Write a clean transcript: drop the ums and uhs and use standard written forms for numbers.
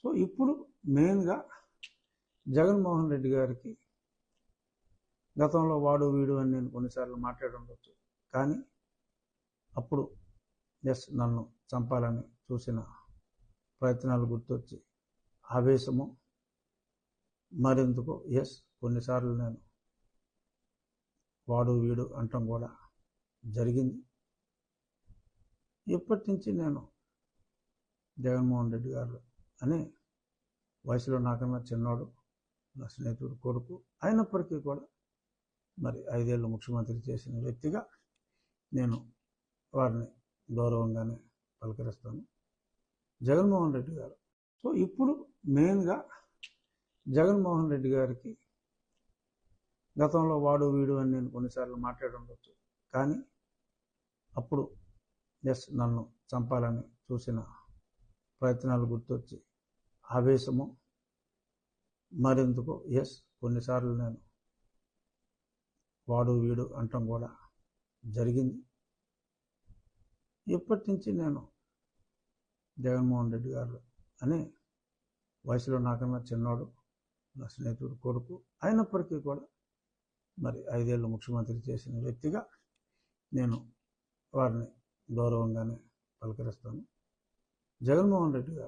So ఇప్పుడు మెయిన్గా జగన్మోహన్ రెడ్డి గారికి గతంలో వాడు వీడు అని నేను కొన్నిసార్లు మాట్లాడి ఉండొచ్చు, కానీ అప్పుడు నన్ను చంపాలని చూసిన ప్రయత్నాలు గుర్తొచ్చి ఆవేశము మరెందుకో కొన్నిసార్లు నేను వాడు వీడు అంటాం కూడా జరిగింది. ఇప్పటి నుంచి నేను జగన్మోహన్ రెడ్డి గారు అని వయసులో నాకన్నా చిన్నోడు, నా స్నేహితుడు కొడుకు అయినప్పటికీ కూడా మరి 5 ఏళ్ళు ముఖ్యమంత్రి చేసిన వ్యక్తిగా నేను వారిని గౌరవంగానే పలకరిస్తాను. జగన్మోహన్ రెడ్డి గారు. సో ఇప్పుడు మెయిన్గా జగన్మోహన్ రెడ్డి గారికి గతంలో వాడు వీడు అని నేను కొన్నిసార్లు మాట్లాడి ఉండొచ్చు, కానీ అప్పుడు నన్ను చంపాలని చూసిన ప్రయత్నాలు గుర్తొచ్చి ఆవేశము మరెందుకో కొన్నిసార్లు నేను వాడు వీడు అంటాం కూడా జరిగింది. ఇప్పటి నుంచి నేను జగన్మోహన్ రెడ్డి గారు అని వయసులో నాకన్నా చిన్నోడు, నా స్నేహితుడు కొడుకు అయినప్పటికీ కూడా మరి 5 ఏళ్ళు ముఖ్యమంత్రి చేసిన వ్యక్తిగా నేను వారిని గౌరవంగానే పలకరిస్తాను. జగన్మోహన్ రెడ్డి గారు.